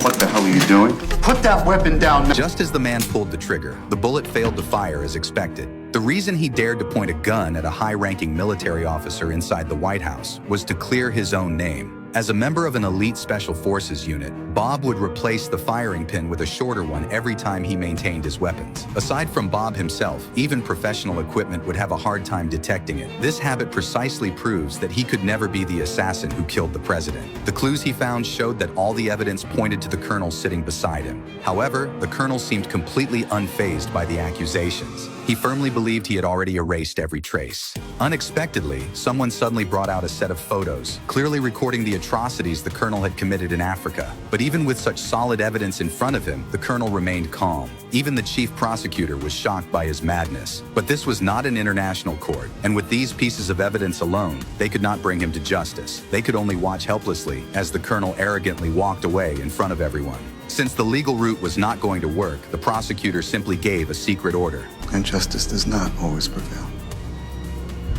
What the hell are you doing? Put that weapon down now. Just as the man pulled the trigger, the bullet failed to fire as expected. The reason he dared to point a gun at a high-ranking military officer inside the White House was to clear his own name. As a member of an elite special forces unit, Bob would replace the firing pin with a shorter one every time he maintained his weapons. Aside from Bob himself, even professional equipment would have a hard time detecting it. This habit precisely proves that he could never be the assassin who killed the president. The clues he found showed that all the evidence pointed to the colonel sitting beside him. However, the colonel seemed completely unfazed by the accusations. He firmly believed he had already erased every trace. Unexpectedly, someone suddenly brought out a set of photos, clearly recording the atrocities the colonel had committed in Africa. But even with such solid evidence in front of him, the colonel remained calm. Even the chief prosecutor was shocked by his madness. But this was not an international court, and with these pieces of evidence alone, they could not bring him to justice. They could only watch helplessly as the colonel arrogantly walked away in front of everyone. Since the legal route was not going to work, the prosecutor simply gave a secret order. And justice does not always prevail.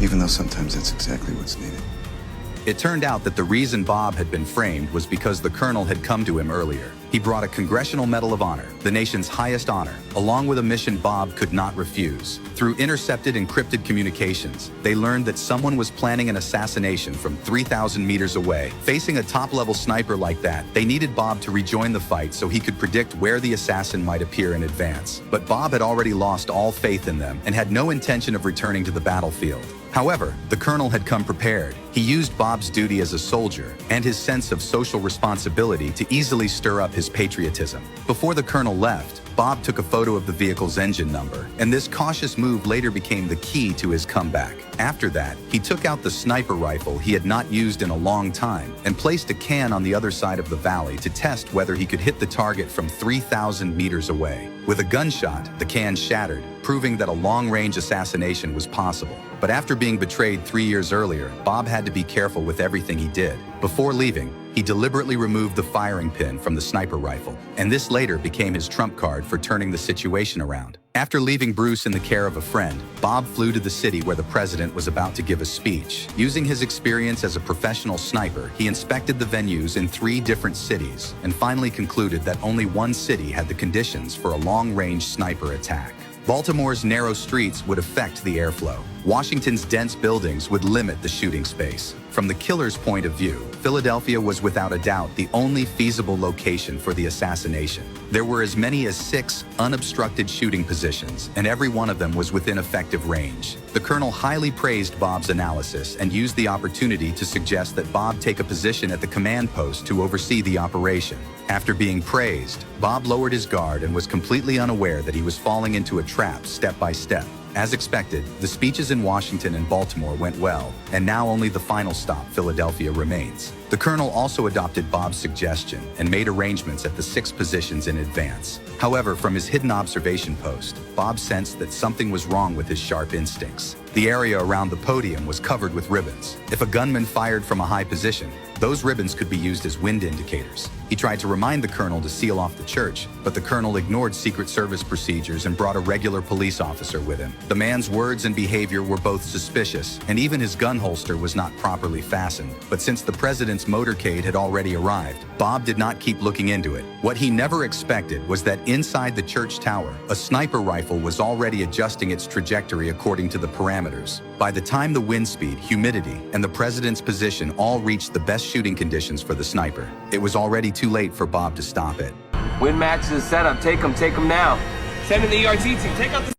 Even though sometimes that's exactly what's needed. It turned out that the reason Bob had been framed was because the colonel had come to him earlier. He brought a Congressional Medal of Honor, the nation's highest honor, along with a mission Bob could not refuse. Through intercepted encrypted communications, they learned that someone was planning an assassination from 3,000 meters away. Facing a top-level sniper like that, they needed Bob to rejoin the fight so he could predict where the assassin might appear in advance. But Bob had already lost all faith in them and had no intention of returning to the battlefield. However, the colonel had come prepared. He used Bob's duty as a soldier and his sense of social responsibility to easily stir up his patriotism. Before the colonel left, Bob took a photo of the vehicle's engine number, and this cautious move later became the key to his comeback. After that, he took out the sniper rifle he had not used in a long time and placed a can on the other side of the valley to test whether he could hit the target from 3,000 meters away. With a gunshot, the can shattered, proving that a long-range assassination was possible. But after being betrayed 3 years earlier, Bob had to be careful with everything he did. Before leaving, he deliberately removed the firing pin from the sniper rifle, and this later became his trump card for turning the situation around. After leaving Bruce in the care of a friend, Bob flew to the city where the president was about to give a speech. Using his experience as a professional sniper, he inspected the venues in 3 different cities and finally concluded that only one city had the conditions for a long-range sniper attack. Baltimore's narrow streets would affect the airflow. Washington's dense buildings would limit the shooting space. From the killer's point of view, Philadelphia was without a doubt the only feasible location for the assassination. There were as many as 6 unobstructed shooting positions, and every one of them was within effective range. The colonel highly praised Bob's analysis and used the opportunity to suggest that Bob take a position at the command post to oversee the operation. After being praised, Bob lowered his guard and was completely unaware that he was falling into a trap step by step. As expected, the speeches in Washington and Baltimore went well, and now only the final stop, Philadelphia, remains. The colonel also adopted Bob's suggestion and made arrangements at the 6 positions in advance. However, from his hidden observation post, Bob sensed that something was wrong with his sharp instincts. The area around the podium was covered with ribbons. If a gunman fired from a high position, those ribbons could be used as wind indicators. He tried to remind the colonel to seal off the church, but the colonel ignored Secret Service procedures and brought a regular police officer with him. The man's words and behavior were both suspicious, and even his gun holster was not properly fastened. But since the president's motorcade had already arrived, Bob did not keep looking into it. What he never expected was that inside the church tower, a sniper rifle was already adjusting its trajectory according to the parameters. By the time the wind speed, humidity, and the president's position all reached the best shooting conditions for the sniper, it was already too late for Bob to stop it. Win matches is set up. Take them now. Send in the ERT team. Take out the